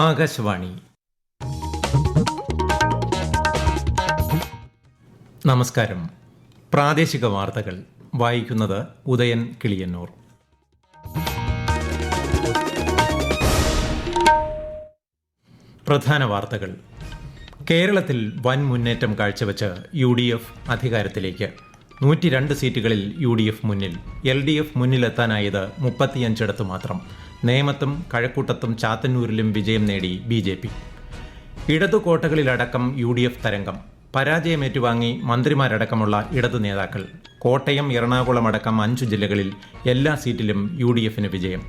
ആകാശവാണി. നമസ്കാരം. പ്രാദേശിക വാർത്തകൾ വായിക്കുന്നത് ഉദയൻ കിളിയന്നൂർ. പ്രധാന വാർത്തകൾ. കേരളത്തിൽ വൻ മുന്നേറ്റം കാഴ്ചവെച്ച് UDF അധികാരത്തിലേക്ക്. 102 സീറ്റുകളിൽ UDF മുന്നിൽ. LDF മുന്നിലെത്താനായത് 35 മാത്രം. നേമത്തും കഴക്കൂട്ടത്തും ചാത്തന്നൂരിലും വിജയം നേടി BJP. ഇടതു കോട്ടകളിലടക്കം UDF തരംഗം. പരാജയമേറ്റുവാങ്ങി മന്ത്രിമാരടക്കമുള്ള ഇടതു നേതാക്കൾ. കോട്ടയം, എറണാകുളം അടക്കം 5 ജില്ലകളിൽ എല്ലാ സീറ്റിലും UDFന് വിജയം.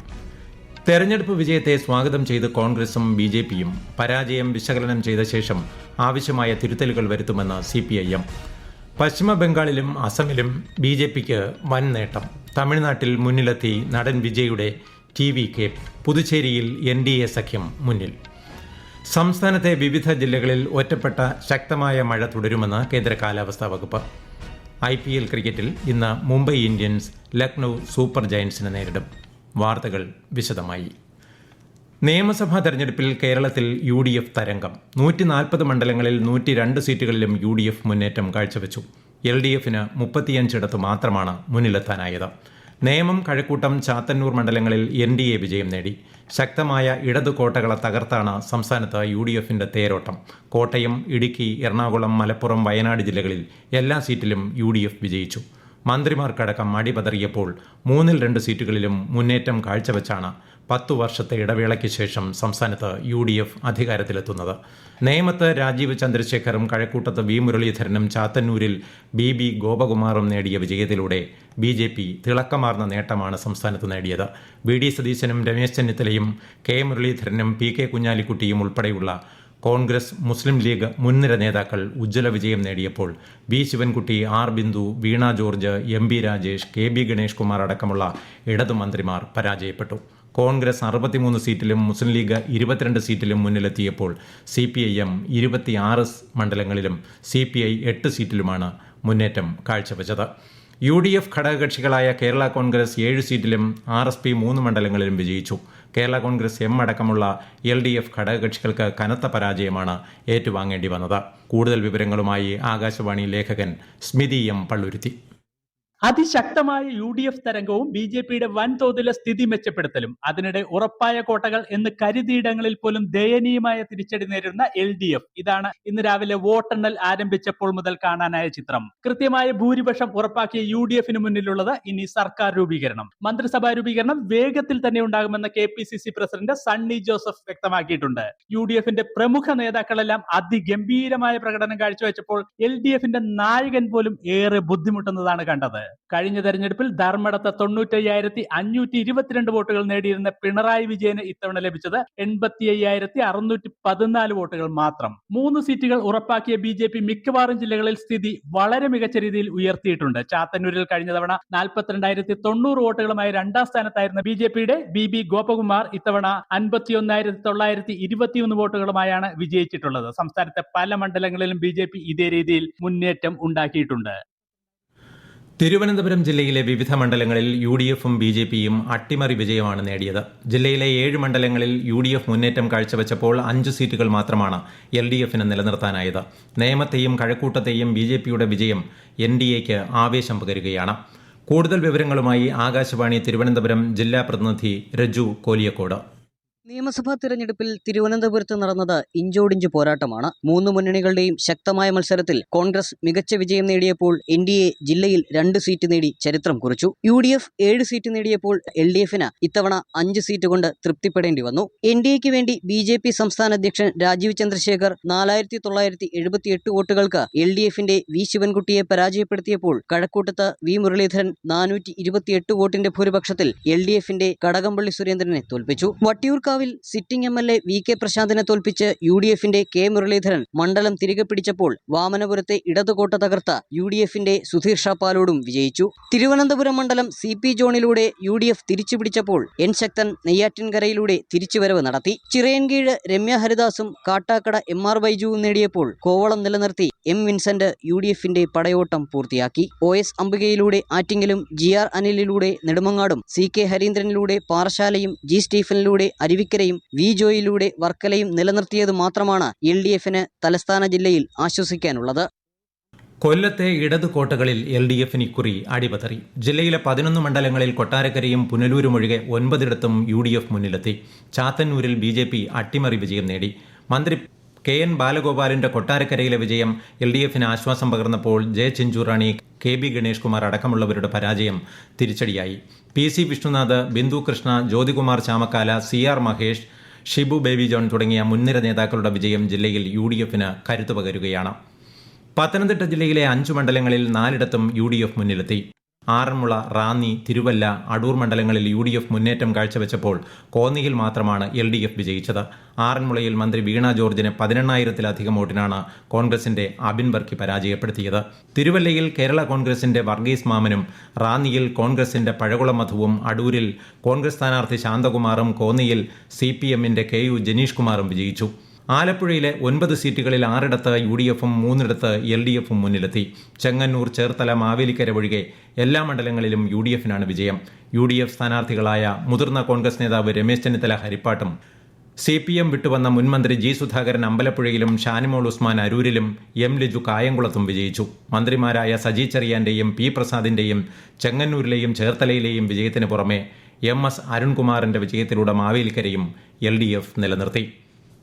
തെരഞ്ഞെടുപ്പ് വിജയത്തെ സ്വാഗതം ചെയ്ത് കോൺഗ്രസും BJPയും പരാജയം വിശകലനം ചെയ്ത ശേഷം ആവശ്യമായ തിരുത്തലുകൾ വരുത്തുമെന്ന് CPIM. പശ്ചിമ ബംഗാളിലും അസമിലും BJPക്ക് വൻ നേട്ടം. തമിഴ്നാട്ടിൽ മുന്നിലെത്തി നടൻ വിജയുടെ TVK. പുതുച്ചേരിയിൽ NDA സഖ്യം മുന്നിൽ. സംസ്ഥാനത്തെ വിവിധ ജില്ലകളിൽ ഒറ്റപ്പെട്ട ശക്തമായ മഴ തുടരുമെന്ന് കേന്ദ്ര കാലാവസ്ഥാ വകുപ്പ്. IPL ക്രിക്കറ്റിൽ ഇന്ന് മുംബൈ ഇന്ത്യൻസ് ലക്നൌ സൂപ്പർ ജയൻസിനെ നേരിടും. വാർത്തകൾ വിശദമായി. നിയമസഭാ തെരഞ്ഞെടുപ്പിൽ കേരളത്തിൽ UDF തരംഗം. 140 മണ്ഡലങ്ങളിൽ 102 സീറ്റുകളിലും UDF മുന്നേറ്റം കാഴ്ചവെച്ചു. LDFന് 35 മാത്രമാണ് മുന്നിലെത്താനായത്. നേമം, കഴക്കൂട്ടം, ചാത്തന്നൂർ മണ്ഡലങ്ങളിൽ NDA വിജയം നേടി. ശക്തമായ ഇടതു കോട്ടകളെ തകർത്താണ് സംസ്ഥാനത്ത് UDFന്റെ തേരോട്ടം. കോട്ടയം, ഇടുക്കി, എറണാകുളം, മലപ്പുറം, വയനാട് ജില്ലകളിൽ എല്ലാ സീറ്റിലും UDF വിജയിച്ചു. മന്ത്രിമാർക്കടക്കം അടിപതറിയപ്പോൾ 2 സീറ്റുകളിലും മുന്നേറ്റം കാഴ്ചവെച്ചാണ് 10 വർഷത്തെ ഇടവേളയ്ക്ക് ശേഷം സംസ്ഥാനത്ത് UDF അധികാരത്തിലെത്തുന്നത്. നേമത്ത് രാജീവ് ചന്ദ്രശേഖറും കഴക്കൂട്ടത്ത് V മുരളീധരനും ചാത്തന്നൂരിൽ BB ഗോപകുമാറും നേടിയ വിജയത്തിലൂടെ BJP തിളക്കമാർന്ന നേട്ടമാണ് സംസ്ഥാനത്ത് നേടിയത്. VD സതീശനും രമേശ് ചെന്നിത്തലയും K മുരളീധരനും PK കുഞ്ഞാലിക്കുട്ടിയും ഉൾപ്പെടെയുള്ള കോൺഗ്രസ്, മുസ്ലിം ലീഗ് മുൻനിര നേതാക്കൾ ഉജ്ജ്വല വിജയം നേടിയപ്പോൾ V Sivankutty, R Bindu, Veena George, MB Rajesh, KB Ganesh Kumar അടക്കമുള്ള ഇടതു മന്ത്രിമാർ പരാജയപ്പെട്ടു. കോൺഗ്രസ് 63 സീറ്റിലും മുസ്ലിം ലീഗ് 22 സീറ്റിലും മുന്നിലെത്തിയപ്പോൾ CPIM 26 മണ്ഡലങ്ങളിലും CPI 8 സീറ്റിലുമാണ് മുന്നേറ്റം കാഴ്ചവെച്ചത്. UDF ഘടകകക്ഷികളായ കേരള കോൺഗ്രസ് 7 സീറ്റിലും RSP 3 മണ്ഡലങ്ങളിലും വിജയിച്ചു. കേരള കോൺഗ്രസ് M അടക്കമുള്ള LDF ഘടകകക്ഷികൾക്ക് കനത്ത പരാജയമാണ് ഏറ്റുവാങ്ങേണ്ടി വന്നത്. കൂടുതൽ വിവരങ്ങളുമായി ആകാശവാണി ലേഖകൻ സ്മിതി M പള്ളുരുത്തി. അതിശക്തമായ UDF തരംഗവും BJPയുടെ വൻതോതിലെ സ്ഥിതി മെച്ചപ്പെടുത്തലും അതിനിടെ ഉറപ്പായ കോട്ടകൾ എന്ന് കരുതിയിടങ്ങളിൽ പോലും ദയനീയമായ തിരിച്ചടി നേരിടുന്ന LDF. ഇതാണ് ഇന്ന് രാവിലെ വോട്ടെണ്ണൽ ആരംഭിച്ചപ്പോൾ മുതൽ കാണാനായ ചിത്രം. കൃത്യമായ ഭൂരിപക്ഷം ഉറപ്പാക്കിയ UDFന് മുന്നിലുള്ളത് ഇനി സർക്കാർ രൂപീകരണം. മന്ത്രിസഭാ രൂപീകരണം വേഗത്തിൽ തന്നെ ഉണ്ടാകുമെന്ന് KPCC പ്രസിഡന്റ് സണ്ണി ജോസഫ് വ്യക്തമാക്കിയിട്ടുണ്ട്. UDFന്റെ പ്രമുഖ നേതാക്കളെല്ലാം അതിഗംഭീരമായ പ്രകടനം കാഴ്ചവെച്ചപ്പോൾ LDFന്റെ നായകൻ പോലും ഏറെ ബുദ്ധിമുട്ടുന്നതാണ് കണ്ടത്. കഴിഞ്ഞ തെരഞ്ഞെടുപ്പിൽ ധർമ്മടത്ത് 95,522 വോട്ടുകൾ നേടിയിരുന്ന പിണറായി വിജയന് ഇത്തവണ ലഭിച്ചത് 85,614 വോട്ടുകൾ മാത്രം. 3 സീറ്റുകൾ ഉറപ്പാക്കിയ BJP മിക്കവാറും ജില്ലകളിൽ സ്ഥിതി വളരെ മികച്ച രീതിയിൽ ഉയർത്തിയിട്ടുണ്ട്. ചാത്തന്നൂരിൽ കഴിഞ്ഞ തവണ 42,090 വോട്ടുകളുമായി 2ാം സ്ഥാനത്തായിരുന്ന BJPയുടെ BB ഗോപകുമാർ ഇത്തവണ 51,921 വോട്ടുകളുമായാണ് വിജയിച്ചിട്ടുള്ളത്. സംസ്ഥാനത്തെ പല മണ്ഡലങ്ങളിലും BJP ഇതേ രീതിയിൽ മുന്നേറ്റം ഉണ്ടാക്കിയിട്ടുണ്ട്. തിരുവനന്തപുരം ജില്ലയിലെ വിവിധ മണ്ഡലങ്ങളിൽ UDFും BJPയും അട്ടിമറി വിജയമാണ് നേടിയത്. ജില്ലയിലെ 7 മണ്ഡലങ്ങളിൽ UDF മുന്നേറ്റം കാഴ്ചവെച്ചപ്പോൾ 5 സീറ്റുകൾ മാത്രമാണ് LDFന് നിലനിർത്താനായത്. നേമത്തെയും കഴക്കൂട്ടത്തെയും BJPയുടെ വിജയം NDAയ്ക്ക് ആവേശം പകരുകയാണ്. കൂടുതൽ വിവരങ്ങളുമായി ആകാശവാണി തിരുവനന്തപുരം ജില്ലാ പ്രതിനിധി രജു കോലിയക്കോട്. നിയമസഭാ തിരഞ്ഞെടുപ്പിൽ തിരുവനന്തപുരത്ത് നടന്നത് ഇഞ്ചോടിഞ്ച് പോരാട്ടമാണ്. 3 മുന്നണികളുടെയും ശക്തമായ മത്സരത്തിൽ കോൺഗ്രസ് മികച്ച വിജയം നേടിയപ്പോൾ NDA ജില്ലയിൽ 2 സീറ്റ് നേടി ചരിത്രം കുറിച്ചു. UDF 7 സീറ്റ് നേടിയപ്പോൾ LDFന് ഇത്തവണ 5 സീറ്റ് കൊണ്ട് തൃപ്തിപ്പെടേണ്ടി വന്നു. NDAയ്ക്ക് വേണ്ടി BJP സംസ്ഥാന അധ്യക്ഷൻ രാജീവ് ചന്ദ്രശേഖർ 4,978 വോട്ടുകൾക്ക് LDFന്റെ V ശിവൻകുട്ടിയെ പരാജയപ്പെടുത്തിയപ്പോൾ കഴക്കൂട്ടത്ത് V മുരളീധരൻ 428 വോട്ടിന്റെ ഭൂരിപക്ഷത്തിൽ LDFന്റെ കടകംപള്ളി സുരേന്ദ്രനെ തോൽപ്പിച്ചു. വട്ടിയൂർക്കാവിൽ സിറ്റിംഗ് MLA VK പ്രശാന്തിനെ തോൽപ്പിച്ച് UDFന്റെ K മുരളീധരൻ മണ്ഡലം തിരികെ പിടിച്ചപ്പോൾ വാമനപുരത്തെ ഇടതുകോട്ട തകർത്ത UDFന്റെ സുധീർ ഷാ പാലോടും വിജയിച്ചു. തിരുവനന്തപുരം മണ്ഡലം CP ജോണിലൂടെ UDF തിരിച്ചുപിടിച്ചപ്പോൾ N ശക്തൻ നെയ്യാറ്റിൻകരയിലൂടെ തിരിച്ചുവരവ് നടത്തി. ചിറയൻകീഴ് രമ്യ ഹരിദാസും കാട്ടാക്കട MR ബൈജുവും നേടിയപ്പോൾ കോവളം നിലനിർത്തി M വിൻസെന്റ് UDFന്റെ പടയോട്ടം പൂർത്തിയാക്കി. OS അംബികയിലൂടെ ആറ്റിങ്ങലും GR അനിലിലൂടെ നെടുമങ്ങാടും CK ഹരീന്ദ്രനിലൂടെ പാറശാലയും G സ്റ്റീഫനിലൂടെ അരുവി അരുവിക്കരയും വി ജോയിലൂടെ വർക്കലയും നിലനിർത്തിയത് മാത്രമാണ് LDFന് തലസ്ഥാന ജില്ലയിൽ ആശ്വസിക്കാനുള്ളത്. കൊല്ലത്തെ ഇടത് കോട്ടകളിൽ LDFന് ഇക്കുറി അടിപതറി. ജില്ലയിലെ 11 മണ്ഡലങ്ങളിൽ കൊട്ടാരക്കരയും പുനലൂരും ഒഴികെ 9 UDF മുന്നിലെത്തി. ചാത്തന്നൂരിൽ BJP അട്ടിമറി വിജയം നേടി. മന്ത്രി KN ബാലഗോപാലിന്റെ കൊട്ടാരക്കരയിലെ വിജയം LDFന് ആശ്വാസം പകർന്നപ്പോൾ ജെ ചിഞ്ചുറാണി, KB ഗണേഷ് കുമാർ അടക്കമുള്ളവരുടെ പരാജയം തിരിച്ചടിയായി. PC Vishnunath, Bindu Krishna, Jyothikumar Chamakkala, CR Mahesh, Shibu baby John തുടങ്ങിയ മുൻനിര നേതാക്കളുടെ വിജയം ജില്ലയിൽ UDFന് കരുത്തു പകരുകയാണ്. പത്തനംതിട്ട ജില്ലയിലെ 5 മണ്ഡലങ്ങളിൽ 4 UDF മുന്നിലെത്തി. ആറന്മുള, റാന്നി, തിരുവല്ല, അടൂർ മണ്ഡലങ്ങളിൽ UDF മുന്നേറ്റം കാഴ്ചവെച്ചപ്പോൾ കോന്നിയിൽ മാത്രമാണ് LDF വിജയിച്ചത്. ആറന്മുളയിൽ മന്ത്രി വീണ ജോർജിനെ 18,000-ലധികം വോട്ടിനാണ് കോൺഗ്രസിന്റെ അബിൻ വർക്കി പരാജയപ്പെടുത്തിയത്. തിരുവല്ലയിൽ കേരള കോൺഗ്രസിന്റെ വർഗീസ് മാമനും, റാന്നിയിൽ കോൺഗ്രസിന്റെ പഴകുളം മധുവും, അടൂരിൽ കോൺഗ്രസ് സ്ഥാനാർത്ഥി ശാന്തകുമാറും, കോന്നിയിൽ CPMന്റെ KU ജനീഷ് കുമാറും വിജയിച്ചു. ആലപ്പുഴയിലെ 9 സീറ്റുകളിൽ 6 UDFും 3 LDFും മുന്നിലെത്തി. ചെങ്ങന്നൂർ, ചേർത്തല, മാവേലിക്കര ഒഴികെ എല്ലാ മണ്ഡലങ്ങളിലും UDFനാണ് വിജയം. UDF സ്ഥാനാർത്ഥികളായ മുതിർന്ന കോൺഗ്രസ് നേതാവ് രമേശ് ചെന്നിത്തല ഹരിപ്പാട്ടും, CPM വിട്ടുവന്ന മുൻമന്ത്രി G സുധാകരൻ അമ്പലപ്പുഴയിലും, ഷാനിമോൾ ഉസ്മാൻ അരൂരിലും, M ലിജു കായംകുളത്തും വിജയിച്ചു. മന്ത്രിമാരായ സജി ചെറിയാന്റെയും P പ്രസാദിന്റെയും ചെങ്ങന്നൂരിലെയും ചേർത്തലയിലെയും വിജയത്തിന് പുറമെ MS അരുൺകുമാറിന്റെ വിജയത്തിലൂടെ മാവേലിക്കരയും LDF നിലനിർത്തി.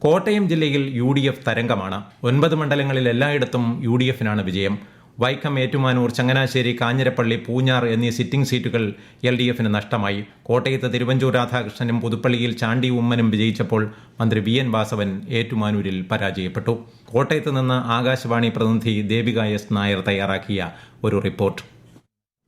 കോട്ടയം ജില്ലയിൽ UDF തരംഗമാണ്. 9 മണ്ഡലങ്ങളിൽ എല്ലായിടത്തും UDFനാണ് വിജയം. വൈക്കം, ഏറ്റുമാനൂർ, ചങ്ങനാശ്ശേരി, കാഞ്ഞിരപ്പള്ളി, പൂഞ്ഞാർ എന്നീ സിറ്റിംഗ് സീറ്റുകൾ LDFന് നഷ്ടമായി. കോട്ടയത്ത് തിരുവഞ്ചൂർ രാധാകൃഷ്ണനും പുതുപ്പള്ളിയിൽ ചാണ്ടി ഉമ്മനും വിജയിച്ചപ്പോൾ മന്ത്രി VN വാസവൻ ഏറ്റുമാനൂരിൽ പരാജയപ്പെട്ടു. കോട്ടയത്ത് നിന്ന് ആകാശവാണി പ്രതിനിധി ദേവിക S നായർ തയ്യാറാക്കിയ ഒരു റിപ്പോർട്ട്.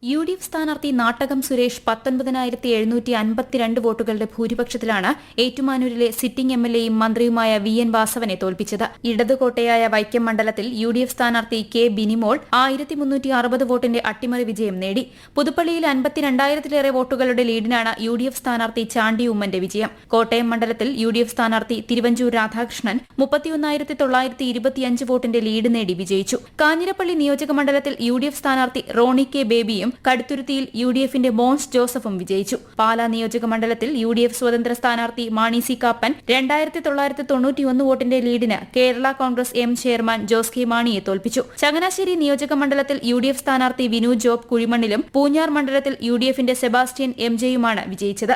UDF സ്ഥാനാർത്ഥി നാട്ടകം സുരേഷ് 19,752 വോട്ടുകളുടെ ഭൂരിപക്ഷത്തിലാണ് ഏറ്റുമാനൂരിലെ സിറ്റിംഗ് MLAയും മന്ത്രിയുമായ VN വാസവനെ തോൽപ്പിച്ചത്. ഇടതുകോട്ടയായ വൈക്കം മണ്ഡലത്തിൽ UDF സ്ഥാനാർത്ഥി K ബിനിമോൾ 1360 വോട്ടിന്റെ അട്ടിമറി വിജയം നേടി. പുതുപ്പള്ളിയിൽ 52,000-ലേറെ വോട്ടുകളുടെ ലീഡിനാണ് UDF സ്ഥാനാർത്ഥി ചാണ്ടി ഉമ്മന്റെ വിജയം. കോട്ടയം മണ്ഡലത്തിൽ UDF സ്ഥാനാർത്ഥി തിരുവഞ്ചൂർ രാധാകൃഷ്ണൻ 31,925 വോട്ടിന്റെ ലീഡ് നേടി വിജയിച്ചു. കാഞ്ഞിരപ്പള്ളി നിയോജക മണ്ഡലത്തിൽ UDF സ്ഥാനാർത്ഥി റോണി K ബേബിയും കടുത്തുരുത്തിയിൽ UDFന്റെ മോൻസ് ജോസഫും വിജയിച്ചു. പാലാ നിയോജക മണ്ഡലത്തിൽ UDF സ്വതന്ത്ര സ്ഥാനാർത്ഥി മാണി സി കാപ്പൻ 2,991 വോട്ടിന്റെ ലീഡിന് Kerala Congress M chairman Jose K മാണിയെ തോൽപ്പിച്ചു. ചങ്ങനാശ്ശേരി നിയോജക മണ്ഡലത്തിൽ UDF സ്ഥാനാർത്ഥി വിനു ജോബ് കുഴിമണ്ണിലും, പൂഞ്ഞാർ മണ്ഡലത്തിൽ UDFന്റെ സെബാസ്റ്റ്യൻ MJയുമാണ് വിജയിച്ചത്.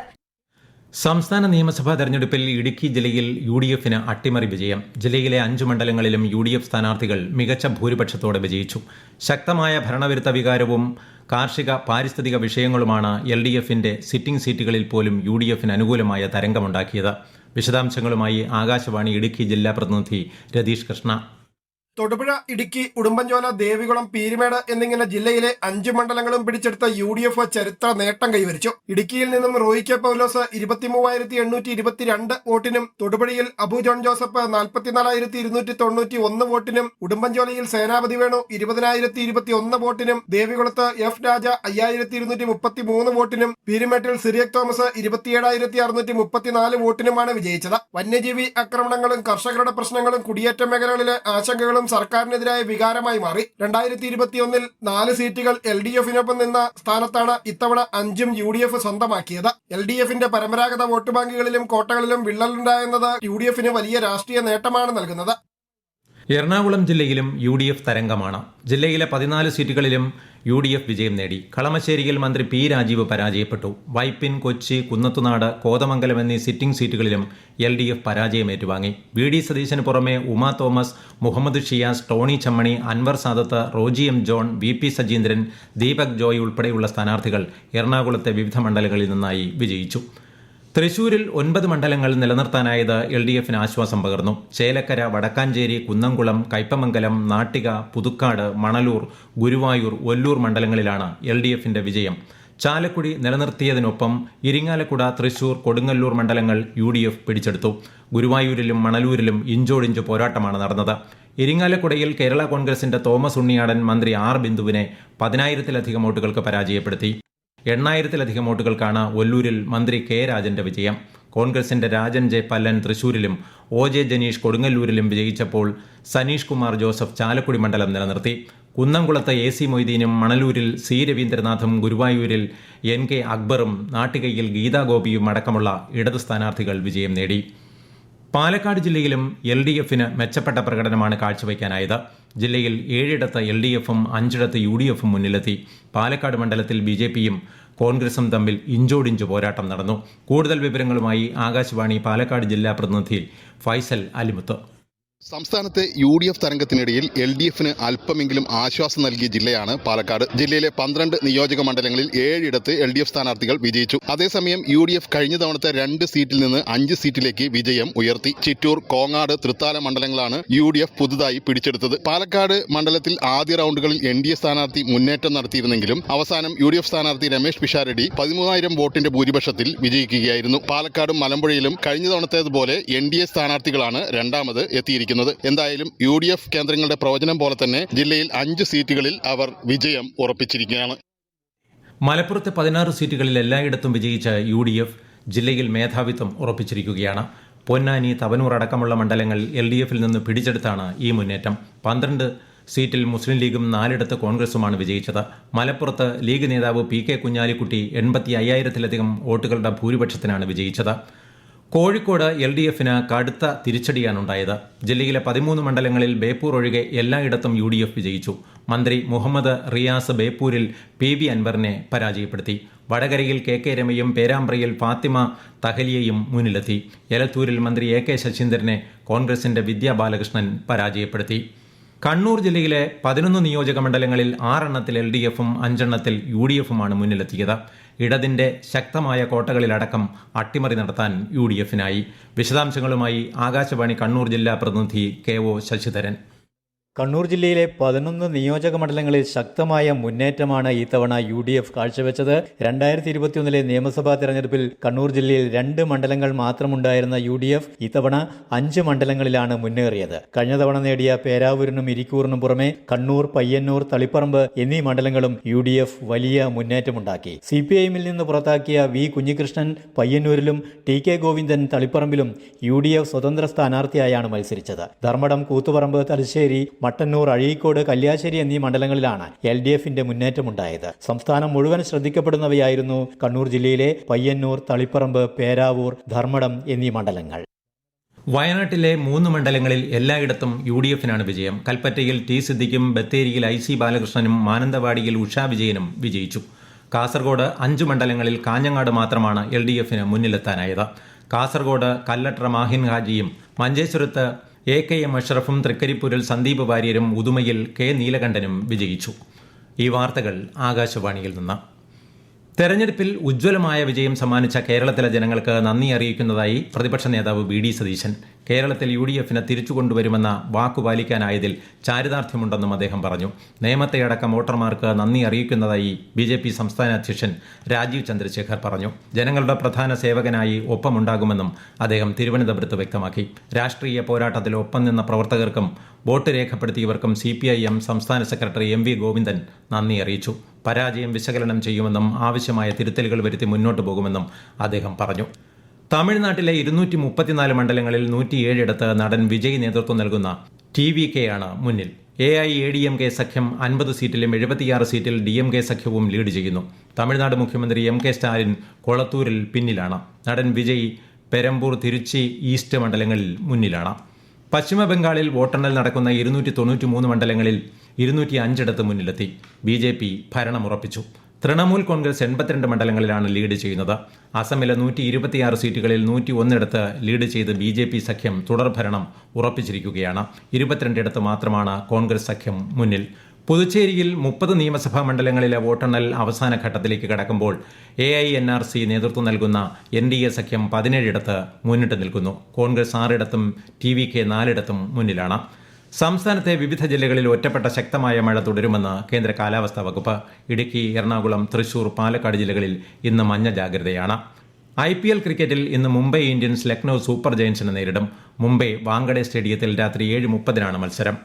സംസ്ഥാന നിയമസഭാ തെരഞ്ഞെടുപ്പിൽ ഇടുക്കി ജില്ലയിൽ UDFന് അട്ടിമറി വിജയം. ജില്ലയിലെ 5 മണ്ഡലങ്ങളിലും UDF സ്ഥാനാർത്ഥികൾ മികച്ച ഭൂരിപക്ഷത്തോടെ വിജയിച്ചു. ശക്തമായ ഭരണവിരുദ്ധ വികാരവും കാർഷിക പാരിസ്ഥിതിക വിഷയങ്ങളുമാണ് LDFന്റെ സിറ്റിംഗ് സീറ്റുകളിൽ പോലും UDFന് അനുകൂലമായ തരംഗമുണ്ടാക്കിയത്. വിശദാംശങ്ങളുമായി ആകാശവാണി ഇടുക്കി ജില്ലാ പ്രതിനിധി രതീഷ് കൃഷ്ണ. തൊടുപുഴ, ഇടുക്കി, ഉടുമ്പൻചോല, ദേവികുളം, പീരുമേട് എന്നിങ്ങനെ ജില്ലയിലെ 5 മണ്ഡലങ്ങളും പിടിച്ചെടുത്ത UDF ചരിത്ര നേട്ടം കൈവരിച്ചു. ഇടുക്കിയിൽ നിന്നും റോയി കെ പൗലോസ് 23,822 വോട്ടിനും, തൊടുപുഴയിൽ അബു ജോൺ ജോസഫ് 44,291 വോട്ടിനും, ഉടുമ്പൻചോലയിൽ സേനാപതി വേണു 20,021 വോട്ടിനും, ദേവികുളത്ത് F രാജ 5,233 വോട്ടിനും, പീരുമേട്ടിൽ സിറിയക് തോമസ് 27,634 വോട്ടിനുമാണ് വിജയിച്ചത്. വന്യജീവി ആക്രമണങ്ങളും കർഷകരുടെ പ്രശ്നങ്ങളും കുടിയേറ്റ മേഖലകളിലെ ആശങ്കകളും സർക്കാരിനെതിരായ വികാരമായി മാറി. 2021 4 സീറ്റുകൾ LDFനൊപ്പം നിന്ന സ്ഥാനത്താണ് ഇത്തവണ 5 UDF സ്വന്തമാക്കിയത്. LDFന്റെ പരമ്പരാഗത വോട്ട് ബാങ്കുകളിലും കോട്ടകളിലും വിള്ളലുണ്ടായെന്നത് UDFന് വലിയ രാഷ്ട്രീയ നേട്ടമാണ് നൽകുന്നത്. എറണാകുളം ജില്ലയിലും UDF തരംഗമാണ്. ജില്ലയിലെ 14 സീറ്റുകളിലും UDF വിജയം നേടി. കളമശ്ശേരിയിൽ മന്ത്രി P രാജീവ് പരാജയപ്പെട്ടു. വൈപ്പിൻ, കൊച്ചി, കുന്നത്തുനാട്, കോതമംഗലം എന്നീ സിറ്റിംഗ് സീറ്റുകളിലും LDF പരാജയം ഏറ്റുവാങ്ങി. VD സതീശന് പുറമെ ഉമാ തോമസ്, മുഹമ്മദ് ഷിയാസ്, ടോണി ചമ്മണി, അൻവർ സാദത്ത്, റോജി M ജോൺ, VP സജീന്ദ്രൻ, ദീപക് ജോയ് ഉൾപ്പെടെയുള്ള സ്ഥാനാർത്ഥികൾ എറണാകുളത്തെ വിവിധ മണ്ഡലങ്ങളിൽ നിന്നായി വിജയിച്ചു. തൃശൂരിൽ 9 മണ്ഡലങ്ങൾ നിലനിർത്താനായത് LDFന് ആശ്വാസം പകർന്നു. ചേലക്കര, വടക്കാഞ്ചേരി, കുന്നംകുളം, കയ്പമംഗലം, നാട്ടിക, പുതുക്കാട്, മണലൂർ, ഗുരുവായൂർ, ഒല്ലൂർ മണ്ഡലങ്ങളിലാണ് LDFന്റെ വിജയം. ചാലക്കുടി നിലനിർത്തിയതിനൊപ്പം ഇരിങ്ങാലക്കുട, തൃശൂർ, കൊടുങ്ങല്ലൂർ മണ്ഡലങ്ങൾ UDF പിടിച്ചെടുത്തു. ഗുരുവായൂരിലും മണലൂരിലും ഇഞ്ചോടിഞ്ച് പോരാട്ടമാണ് നടന്നത്. ഇരിങ്ങാലക്കുടയിൽ കേരള കോൺഗ്രസിന്റെ തോമസ് ഉണ്ണിയാടൻ മന്ത്രി R ബിന്ദുവിനെ 10,000-ലധികം വോട്ടുകൾക്ക് പരാജയപ്പെടുത്തി. 8,000-ലധികം വോട്ടുകൾക്കാണ് ഒല്ലൂരിൽ മന്ത്രി K രാജന്റെ വിജയം. കോൺഗ്രസിന്റെ രാജൻ ജെ പല്ലൻ തൃശൂരിലും OJ ജനീഷ് കൊടുങ്ങല്ലൂരിലും വിജയിച്ചപ്പോൾ സനീഷ് കുമാർ ജോസഫ് ചാലക്കുടി മണ്ഡലം നിലനിർത്തി. കുന്നംകുളത്ത് AC മൊയ്തീനും മണലൂരിൽ C രവീന്ദ്രനാഥും ഗുരുവായൂരിൽ NK അക്ബറും നാട്ടികയിൽ ഗീതാഗോപിയും അടക്കമുള്ള ഇടത് സ്ഥാനാർത്ഥികൾ വിജയം നേടി. പാലക്കാട് ജില്ലയിലും LDFന് മെച്ചപ്പെട്ട പ്രകടനമാണ് കാഴ്ചവെക്കാനായത്. ജില്ലയിൽ 7ഇടത്ത് LDFും 5ഇടത്ത് UDFും മുന്നിലെത്തി. പാലക്കാട് മണ്ഡലത്തിൽ BJPയും കോൺഗ്രസും തമ്മിൽ ഇഞ്ചോടിഞ്ച് പോരാട്ടം നടന്നു. കൂടുതൽ വിവരങ്ങളുമായി ആകാശവാണി പാലക്കാട് ജില്ലാ പ്രതിനിധി ഫൈസൽ അലിമുത്ത്. സംസ്ഥാനത്തെ UDF തരംഗത്തിനിടയിൽ LDFന് അല്പമെങ്കിലും ആശ്വാസം നൽകിയ ജില്ലയാണ് പാലക്കാട്. ജില്ലയിലെ 12 നിയോജക മണ്ഡലങ്ങളിൽ 7ഇടത്ത് LDF സ്ഥാനാർത്ഥികൾ വിജയിച്ചു. അതേസമയം UDF കഴിഞ്ഞ തവണത്തെ 2 സീറ്റിൽ നിന്ന് 5 സീറ്റിലേക്ക് വിജയം ഉയർത്തി. ചിറ്റൂർ, കോങ്ങാട്, തൃത്താല മണ്ഡലങ്ങളാണ് UDF പുതുതായി പിടിച്ചെടുത്തത്. പാലക്കാട് മണ്ഡലത്തിൽ ആദ്യ റൗണ്ടുകളിൽ NDA സ്ഥാനാർത്ഥി മുന്നേറ്റം നടത്തിയിരുന്നെങ്കിലും അവസാനം UDF സ്ഥാനാർത്ഥി രമേശ് പിഷാരടി 13,000 വോട്ടിന്റെ ഭൂരിപക്ഷത്തിൽ വിജയിക്കുകയായിരുന്നു. പാലക്കാടും മലമ്പുഴയിലും കഴിഞ്ഞ തവണത്തേതുപോലെ NDA സ്ഥാനാർത്ഥികളാണ് രണ്ടാമത് എത്തിയിരിക്കുന്നത്. എന്തായാലും UDF കേന്ദ്രങ്ങളുടെ പ്രവചനം പോലെ തന്നെ ജില്ലയിൽ 5 സീറ്റുകളിൽ അവർ വിജയം ഉറപ്പിച്ചിരിക്കുകയാണ്. മലപ്പുറത്തെ 16 സീറ്റുകളിൽ എല്ലായിടത്തും വിജയിച്ച UDF ജില്ലയിൽ മേധാവിത്വം ഉറപ്പിച്ചിരിക്കുകയാണ്. പൊന്നാനി, തവനൂർ അടക്കമുള്ള മണ്ഡലങ്ങൾ LDFിൽ നിന്ന് പിടിച്ചെടുത്താണ് ഈ മുന്നേറ്റം. 12 സീറ്റിൽ മുസ്ലിം ലീഗും 4ഇടത്ത് കോൺഗ്രസുമാണ് വിജയിച്ചത്. മലപ്പുറത്ത് ലീഗ് നേതാവ് PK കുഞ്ഞാലിക്കുട്ടി 85,000-ലധികം വോട്ടുകളുടെ ഭൂരിപക്ഷത്തിനാണ് വിജയിച്ചത്. കോഴിക്കോട് LDFന് കടുത്ത തിരിച്ചടിയാണുണ്ടായത്. ജില്ലയിലെ 13 മണ്ഡലങ്ങളിൽ ബേപ്പൂർ ഒഴികെ എല്ലായിടത്തും UDF വിജയിച്ചു. മന്ത്രി മുഹമ്മദ് റിയാസ് ബേപ്പൂരിൽ PB അൻവറിനെ പരാജയപ്പെടുത്തി. വടകരയിൽ KK രമയും പേരാമ്പ്രയിൽ ഫാത്തിമ തഹലിയയും മുന്നിലെത്തി. എലത്തൂരിൽ മന്ത്രി AK ശശീന്ദ്രനെ കോൺഗ്രസിന്റെ വിദ്യാ ബാലകൃഷ്ണൻ പരാജയപ്പെടുത്തി. കണ്ണൂർ ജില്ലയിലെ 11 നിയോജക മണ്ഡലങ്ങളിൽ 6 LDFും 5 UDFുമാണ് മുന്നിലെത്തിയത്. ഇടതിന്റെ ശക്തമായ കോട്ടകളിലടക്കം അട്ടിമറി നടത്താൻ UDFനായി. വിശദാംശങ്ങളുമായി ആകാശവാണി കണ്ണൂർ ജില്ലാ പ്രതിനിധി KO ശശിധരൻ. കണ്ണൂർ ജില്ലയിലെ 11 നിയോജക മണ്ഡലങ്ങളിൽ ശക്തമായ മുന്നേറ്റമാണ് ഇത്തവണ UDF കാഴ്ചവെച്ചത്. 2021 നിയമസഭാ തെരഞ്ഞെടുപ്പിൽ കണ്ണൂർ ജില്ലയിൽ 2 മണ്ഡലങ്ങൾ മാത്രമുണ്ടായിരുന്ന UDF ഇത്തവണ 5 മണ്ഡലങ്ങളിലാണ് മുന്നേറിയത്. കഴിഞ്ഞ തവണ നേടിയ പേരാവൂരിനും ഇരിക്കൂറിനും പുറമെ കണ്ണൂർ, പയ്യന്നൂർ, തളിപ്പറമ്പ് എന്നീ മണ്ഡലങ്ങളും UDF വലിയ മുന്നേറ്റമുണ്ടാക്കി. CPIഎമ്മിൽ നിന്ന് പുറത്താക്കിയ V Kunhikrishnan പയ്യന്നൂരിലും TK Govindan തളിപ്പറമ്പിലും UDF സ്വതന്ത്ര സ്ഥാനാർത്ഥിയായാണ് മത്സരിച്ചത്. ധർമ്മടം, കൂത്തുപറമ്പ്, തലശ്ശേരി, മട്ടന്നൂർ, അഴീക്കോട്, കല്യാശ്ശേരി എന്നീ മണ്ഡലങ്ങളിലാണ് LDFന്റെ മുന്നേറ്റമുണ്ടായത്. സംസ്ഥാനം മുഴുവൻ ശ്രദ്ധിക്കപ്പെടുന്നവയായിരുന്നു കണ്ണൂർ ജില്ലയിലെ പയ്യന്നൂർ, തളിപ്പറമ്പ്, പേരാവൂർ, ധർമ്മടം എന്നീ മണ്ഡലങ്ങൾ. വയനാട്ടിലെ 3 മണ്ഡലങ്ങളിൽ എല്ലായിടത്തും UDFനാണ് വിജയം. കൽപ്പറ്റയിൽ T സിദ്ദിഖും ബത്തേരിയിൽ IC ബാലകൃഷ്ണനും മാനന്തവാടിയിൽ ഉഷാ വിജയനും വിജയിച്ചു. കാസർഗോഡ് 5 മണ്ഡലങ്ങളിൽ കാഞ്ഞങ്ങാട് മാത്രമാണ് LDFന് മുന്നിലെത്താനായത്. കാസർഗോഡ് കല്ലട്ര മാഹിൻ ഹാജിയും മഞ്ചേശ്വരത്ത് AKM അഷ്റഫും തൃക്കരിപ്പൂരിൽ സന്ദീപ് വാര്യരും ഉദുമയിൽ K നീലകണ്ഠനും വിജയിച്ചു. ഈ വാർത്തകൾ ആകാശവാണിയിൽ നിന്ന്. തെരഞ്ഞെടുപ്പിൽ ഉജ്ജ്വലമായ വിജയം സമ്മാനിച്ച കേരളത്തിലെ ജനങ്ങൾക്ക് നന്ദി അറിയിക്കുന്നതായി പ്രതിപക്ഷ നേതാവ് VD സതീശൻ. കേരളത്തിൽ UDFന് തിരിച്ചുകൊണ്ടുവരുമെന്ന വാക്കുപാലിക്കാനായതിൽ ചാരിതാർത്ഥ്യമുണ്ടെന്നും അദ്ദേഹം പറഞ്ഞു. നിയമത്തെയടക്കം വോട്ടർമാർക്ക് നന്ദി അറിയിക്കുന്നതായി BJP സംസ്ഥാന അധ്യക്ഷൻ രാജീവ് ചന്ദ്രശേഖർ പറഞ്ഞു. ജനങ്ങളുടെ പ്രധാന സേവകനായി ഒപ്പമുണ്ടാകുമെന്നും അദ്ദേഹം തിരുവനന്തപുരത്ത് വ്യക്തമാക്കി. രാഷ്ട്രീയ പോരാട്ടത്തിൽ ഒപ്പം നിന്ന പ്രവർത്തകർക്കും വോട്ട് രേഖപ്പെടുത്തിയവർക്കും CPIM സംസ്ഥാന സെക്രട്ടറി MV ഗോവിന്ദൻ നന്ദി അറിയിച്ചു. പരാജയം വിശകലനം ചെയ്യുമെന്നും ആവശ്യമായ തിരുത്തലുകൾ വരുത്തി മുന്നോട്ടു പോകുമെന്നും അദ്ദേഹം പറഞ്ഞു. തമിഴ്നാട്ടിലെ 234 മണ്ഡലങ്ങളിൽ 107ഇടത്ത് നടൻ വിജയ് നേതൃത്വം നൽകുന്ന TVK ആണ് മുന്നിൽ. AIADMK സഖ്യം 50 സീറ്റിലും 76 സീറ്റിൽ DMK സഖ്യവും ലീഡ് ചെയ്യുന്നു. തമിഴ്നാട് മുഖ്യമന്ത്രി MK സ്റ്റാലിൻ കൊളത്തൂരിൽ പിന്നിലാണ്. നടൻ വിജയ് പെരമ്പൂർ, തിരുച്ചി, ഈസ്റ്റ് മണ്ഡലങ്ങളിൽ മുന്നിലാണ്. പശ്ചിമ ബംഗാളിൽ വോട്ടെണ്ണൽ നടക്കുന്ന 293 മണ്ഡലങ്ങളിൽ 205ഇടത്ത് മുന്നിലെത്തി. BJP ഭരണമുറപ്പിച്ചു. തൃണമൂൽ കോൺഗ്രസ് 82 മണ്ഡലങ്ങളിലാണ് ലീഡ് ചെയ്യുന്നത്. അസമിലെ 126 സീറ്റുകളിൽ 101ഇടത്ത് ലീഡ് ചെയ്ത് BJP സഖ്യം തുടർഭരണം ഉറപ്പിച്ചിരിക്കുകയാണ്. 22ഇടത്ത് മാത്രമാണ് കോൺഗ്രസ് സഖ്യം മുന്നിൽ. പുതുച്ചേരിയിൽ 30 നിയമസഭാ മണ്ഡലങ്ങളിലെ വോട്ടെണ്ണൽ അവസാന ഘട്ടത്തിലേക്ക് കടക്കുമ്പോൾ AINRC നേതൃത്വം നൽകുന്ന NDA സഖ്യം 17ഇടത്ത് മുന്നിട്ട് നിൽക്കുന്നു. കോൺഗ്രസ് 6ഇടത്തും TVK 4ഇടത്തും മുന്നിലാണ്. സംസ്ഥാനത്തെ വിവിധ ജില്ലകളിൽ ഒറ്റപ്പെട്ട ശക്തമായ മഴ തുടരുമെന്ന് കേന്ദ്ര കാലാവസ്ഥാ വകുപ്പ്. ഇടുക്കി, എറണാകുളം, തൃശൂർ, പാലക്കാട് ജില്ലകളിൽ ഇന്ന് മഞ്ഞ ജാഗ്രതയാണ്. IPL ക്രിക്കറ്റിൽ ഇന്ന് മുംബൈ ഇന്ത്യൻസ് ലക്നൌ സൂപ്പർ ജയൻസിനെ നേരിടും. മുംബൈ വാങ്കഡെ സ്റ്റേഡിയത്തിൽ രാത്രി 7:30 മത്സരം.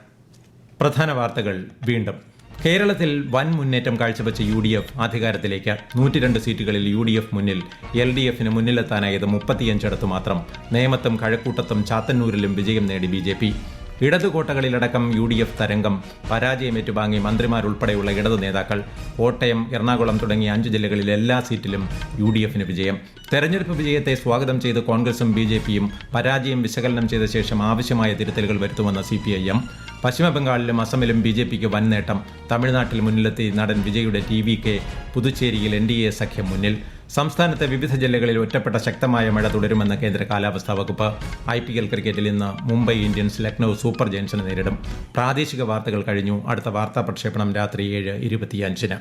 പ്രധാന വാർത്തകൾ വീണ്ടും. കേരളത്തിൽ വൻ മുന്നേറ്റം കാഴ്ചവെച്ച UDF അധികാരത്തിലേക്ക് 102 സീറ്റുകളിൽ UDF മുന്നിൽ. LDFന് മുന്നിലെത്താനായത് 35 മാത്രം. നേമത്തും കഴക്കൂട്ടത്തും ചാത്തന്നൂരിലും വിജയം നേടി BJP. ഇടതുകോട്ടകളിലടക്കം UDF തരംഗം. പരാജയം ഏറ്റുവാങ്ങി മന്ത്രിമാരുൾപ്പെടെയുള്ള ഇടതു നേതാക്കൾ. കോട്ടയം, എറണാകുളം തുടങ്ങിയ 5 ജില്ലകളിൽ എല്ലാ സീറ്റിലും UDFന് വിജയം. തെരഞ്ഞെടുപ്പ് വിജയത്തെ സ്വാഗതം ചെയ്ത് കോൺഗ്രസും BJPയും പരാജയം വിശകലനം ചെയ്ത ശേഷം ആവശ്യമായ തിരുത്തലുകൾ വരുത്തുമെന്ന് CPIM. പശ്ചിമബംഗാളിലും അസമിലും BJPക്ക് വൻ നേട്ടം. തമിഴ്നാട്ടിൽ മുന്നിലെത്തി നടൻ വിജയുടെ TVK. പുതുച്ചേരിയിൽ NDA സഖ്യം മുന്നിൽ. സംസ്ഥാനത്തെ വിവിധ ജില്ലകളിൽ ഒറ്റപ്പെട്ട ശക്തമായ മഴ തുടരുമെന്ന് കേന്ദ്ര കാലാവസ്ഥാ വകുപ്പ്. IPL ക്രിക്കറ്റിൽ ഇന്ന് മുംബൈ ഇന്ത്യൻസ് ലക്നൌ സൂപ്പർ ജയൻസിനെ നേരിടും. പ്രാദേശിക വാർത്തകൾ കഴിഞ്ഞു. അടുത്ത വാർത്താ പ്രക്ഷേപണം രാത്രി 7:25.